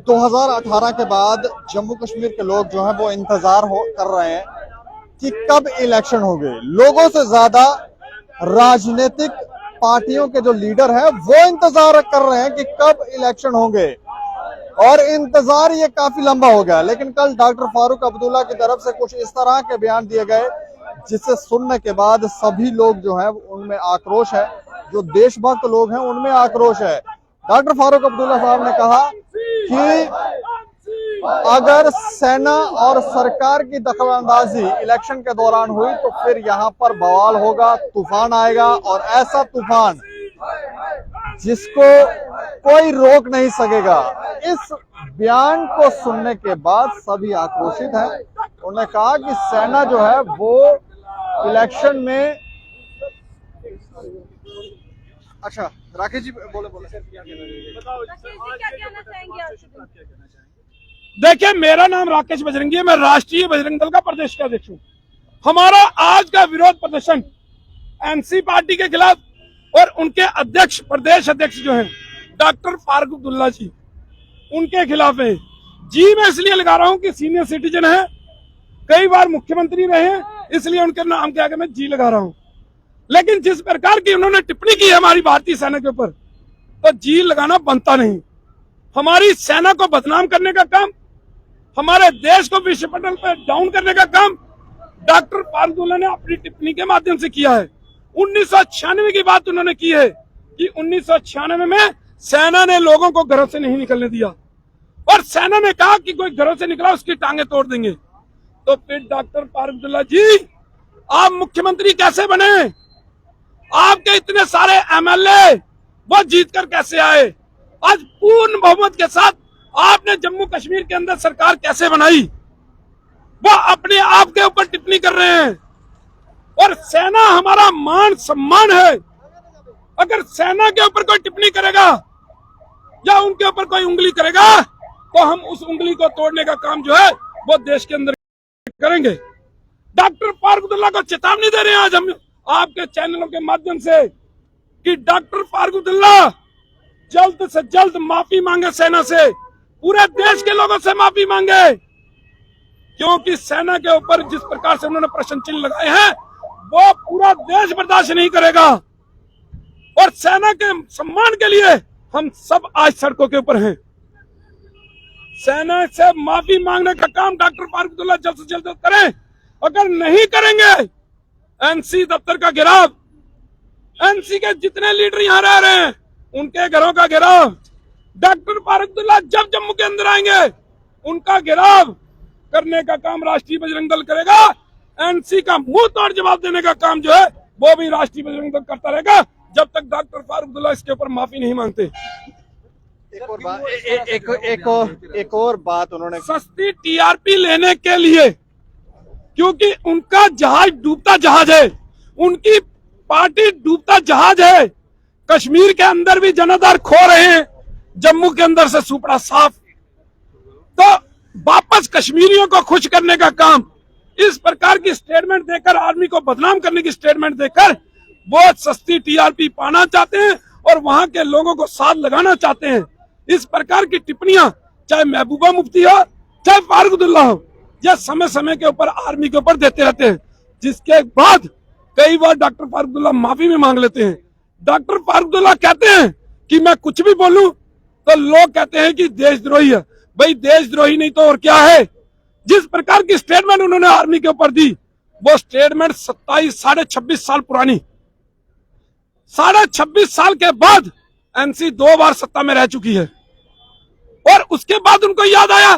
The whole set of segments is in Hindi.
2018 के बाद जम्मू कश्मीर के लोग जो हैं वो इंतजार कर रहे हैं कि कब इलेक्शन होंगे। लोगों से ज्यादा राजनीतिक पार्टियों के जो लीडर हैं वो इंतजार कर रहे हैं कि कब इलेक्शन होंगे, और इंतजार ये काफी लंबा हो गया। लेकिन कल डॉक्टर फारूक अब्दुल्ला की तरफ से कुछ इस तरह के बयान दिए गए जिसे सुनने के बाद सभी लोग जो है उनमें आक्रोश है, जो देशभक्त लोग हैं उनमें आक्रोश है। डॉक्टर फारूक अब्दुल्ला साहब ने कहा कि अगर सेना और सरकार की दखलंदाजी इलेक्शन के दौरान हुई तो फिर यहाँ पर बवाल होगा, तूफान आएगा, और ऐसा तूफान जिसको कोई रोक नहीं सकेगा। इस बयान को सुनने के बाद सभी आक्रोशित हैं। उन्होंने कहा कि सेना जो है वो इलेक्शन में। अच्छा राकेश जी बोले। देखिए, मेरा नाम राकेश बजरंगी है, मैं राष्ट्रीय बजरंग दल का प्रदेश का अध्यक्ष हूँ। हमारा आज का विरोध प्रदर्शन एनसी पार्टी के खिलाफ और उनके अध्यक्ष, प्रदेश अध्यक्ष जो हैं डॉक्टर फारूक अब्दुल्ला जी, उनके खिलाफ है। जी मैं इसलिए लगा रहा हूँ कि सीनियर सिटीजन है, कई बार मुख्यमंत्री रहे हैं, इसलिए उनके नाम के आगे मैं जी लगा रहा हूँ। लेकिन जिस प्रकार की उन्होंने टिप्पणी की है हमारी भारतीय सेना के ऊपर, तो जी लगाना बनता नहीं। हमारी सेना को बदनाम करने का काम, हमारे देश को विश्व पटल पर डाउन करने का काम डॉक्टर फारूक अब्दुल्ला ने अपनी टिप्पणी के माध्यम से किया है। 1996 की बात उन्होंने की है कि 1996 में सेना ने लोगों को घरों से नहीं निकलने दिया, और सेना ने कहा कि कोई घरों से निकला उसकी टांगे तोड़ देंगे। तो फिर डॉक्टर फारूक अब्दुल्ला जी, आप मुख्यमंत्री कैसे बने? आपके इतने सारे एमएलए वो जीतकर कैसे आए? आज पूर्ण बहुमत के साथ आपने जम्मू कश्मीर के अंदर सरकार कैसे बनाई? वो अपने आप के ऊपर टिप्पणी कर रहे हैं। और सेना हमारा मान सम्मान है। अगर सेना के ऊपर कोई टिप्पणी करेगा या उनके ऊपर कोई उंगली करेगा तो हम उस उंगली को तोड़ने का काम जो है वो देश के अंदर करेंगे। डॉक्टर फारूक अब्दुल्ला को चेतावनी दे रहे हैं आज हम आपके चैनलों के माध्यम से कि डॉक्टर फारूक अब्दुल्ला जल्द से जल्द माफी मांगे सेना से, पूरे देश के लोगों से माफी मांगे, क्योंकि सेना के ऊपर जिस प्रकार से उन्होंने प्रश्न चिन्ह लगाए हैं वो पूरा देश बर्दाश्त नहीं करेगा। और सेना के सम्मान के लिए हम सब आज सड़कों के ऊपर हैं। सेना से माफी मांगने का काम डॉक्टर फारूक अब्दुल्ला जल्द से जल्द करें। अगर नहीं करेंगे, एनसी दफ्तर का घेराव, एनसी के जितने लीडर यहाँ रह रहे हैं उनके घरों का घेराव, डॉक्टर फारूक अब्दुल्ला जब जम्मू के अंदर आएंगे उनका घेराव करने का काम राष्ट्रीय बजरंग दल करेगा। एनसी का मुंह तोड़ जवाब देने का काम जो है वो भी राष्ट्रीय बजरंग दल करता रहेगा जब तक डॉक्टर फारूक अब्दुल्ला इसके ऊपर माफी नहीं मांगते। एक और बात उन्होंने, सस्ती टीआरपी लेने के लिए, क्योंकि उनका जहाज डूबता जहाज है, उनकी पार्टी डूबता जहाज है। कश्मीर के अंदर भी जनाधार खो रहे हैं, जम्मू के अंदर से सुपड़ा साफ। तो वापस कश्मीरियों को खुश करने का काम, इस प्रकार की स्टेटमेंट देकर, आर्मी को बदनाम करने की स्टेटमेंट देकर वो सस्ती टीआरपी पाना चाहते हैं और वहां के लोगों को साथ लगाना चाहते हैं। इस प्रकार की टिप्पणियां चाहे महबूबा मुफ्ती हो चाहे फारूक अब्दुल्ला हो, यह समय समय के ऊपर आर्मी के ऊपर देते रहते हैं, जिसके बाद कई बार डॉक्टर फारूक अब्दुल्ला माफी भी मांग लेते हैं। डॉक्टर फारूक अब्दुल्ला कहते हैं कि मैं कुछ भी बोलूं तो लोग कहते हैं कि देशद्रोही है। भाई देशद्रोही नहीं तो और क्या है? जिस प्रकार की स्टेटमेंट उन्होंने आर्मी के ऊपर दी, वो स्टेटमेंट 26 साल पुरानी, 26 साल के बाद एनसी 2 बार सत्ता में रह चुकी है, और उसके बाद उनको याद आया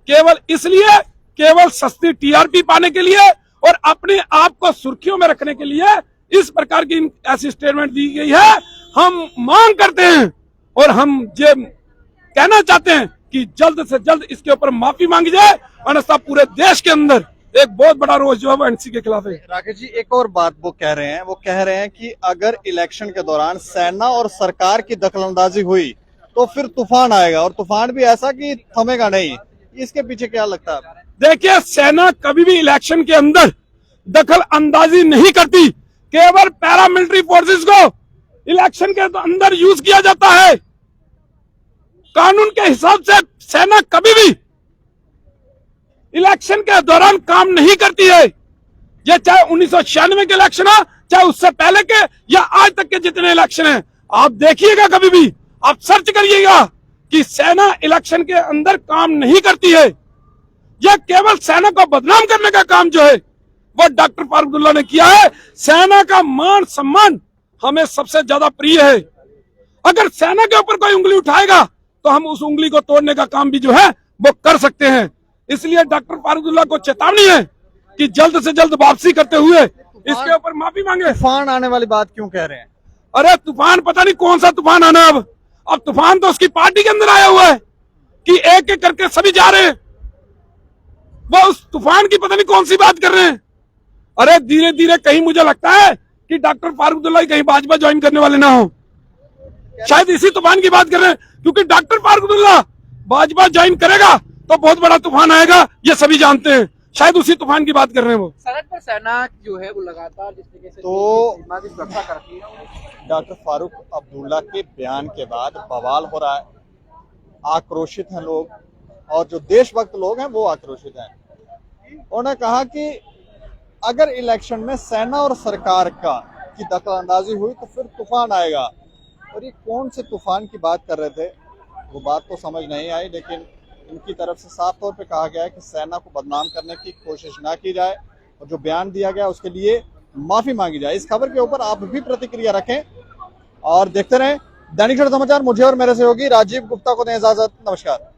केवल इसलिए, केवल सस्ती टीआरपी पाने के लिए और अपने आप को सुर्खियों में रखने के लिए इस प्रकार की ऐसी स्टेटमेंट दी गई है। हम मांग करते हैं और हम ये कहना चाहते हैं कि जल्द से जल्द इसके ऊपर माफी मांगी जाए, अन्यथा पूरे देश के अंदर एक बहुत बड़ा रोष जो है वो एनसी के खिलाफ है। राकेश जी एक और बात वो कह रहे हैं कि अगर इलेक्शन के दौरान सेना और सरकार की दखलंदाजी हुई तो फिर तूफान आएगा, और तूफान भी ऐसा कि थमेगा नहीं। इसके पीछे क्या लगता है? देखिए, सेना कभी भी इलेक्शन के अंदर दखल अंदाजी नहीं करती, केवल पैरामिलिट्री फोर्सेस को इलेक्शन के अंदर यूज किया जाता है। कानून के हिसाब से सेना कभी भी इलेक्शन के दौरान काम नहीं करती है। ये चाहे 1996 के इलेक्शन हो, चाहे उससे पहले के या आज तक के जितने इलेक्शन हैं, आप देखिएगा, कभी भी आप सर्च करिएगा कि सेना इलेक्शन के अंदर काम नहीं करती है। यह केवल सेना को बदनाम करने का काम जो है वो डॉक्टर फारूक अब्दुल्ला ने किया है। सेना का मान सम्मान हमें सबसे ज्यादा प्रिय है। अगर सेना के ऊपर कोई उंगली उठाएगा तो हम उस उंगली को तोड़ने का काम भी जो है वो कर सकते हैं। इसलिए डॉक्टर फारूक अब्दुल्ला को चेतावनी है कि जल्द से जल्द वापसी करते हुए इसके ऊपर माफी मांगे। तूफान आने वाली बात क्यों कह रहे हैं? अरे तूफान पता नहीं कौन सा तूफान आना। अब तूफान तो उसकी पार्टी के अंदर आया हुआ है कि एक एक करके सभी जा रहे हैं। वो उस तूफान की पता नहीं कौन सी बात कर रहे हैं। अरे धीरे धीरे कहीं मुझे लगता है कि डॉक्टर फारूक अब्दुल्ला कहीं भाजपा ज्वाइन करने वाले ना हो, शायद इसी तूफान की बात कर रहे हैं। क्योंकि डॉक्टर फारूक अब्दुल्ला भाजपा ज्वाइन करेगा तो बहुत बड़ा तूफान आएगा, ये सभी जानते हैं। शायद उसी तूफान की बात कर रहे हैं वो। सड़क पर सेना जो है वो लगातार जिस तरीके से तो सीमा की सुरक्षा करती है। डॉक्टर फारूक अब्दुल्ला के बयान के बाद बवाल हो रहा है, आक्रोशित हैं लोग, और जो देशभक्त लोग हैं वो आक्रोशित हैं। उन्होंने कहा कि अगर इलेक्शन में सेना और सरकार की दखलंदाजी हुई तो फिर तूफान आएगा। और ये कौन से तूफान की बात कर रहे थे वो बात तो समझ नहीं आई, लेकिन इनकी तरफ से साफ तौर पे कहा गया है कि सेना को बदनाम करने की कोशिश ना की जाए और जो बयान दिया गया उसके लिए माफी मांगी जाए। इस खबर के ऊपर आप भी प्रतिक्रिया रखें और देखते रहें दैनिक सवेरा समाचार। मुझे और मेरे सहयोगी राजीव गुप्ता को दें इजाजत। नमस्कार।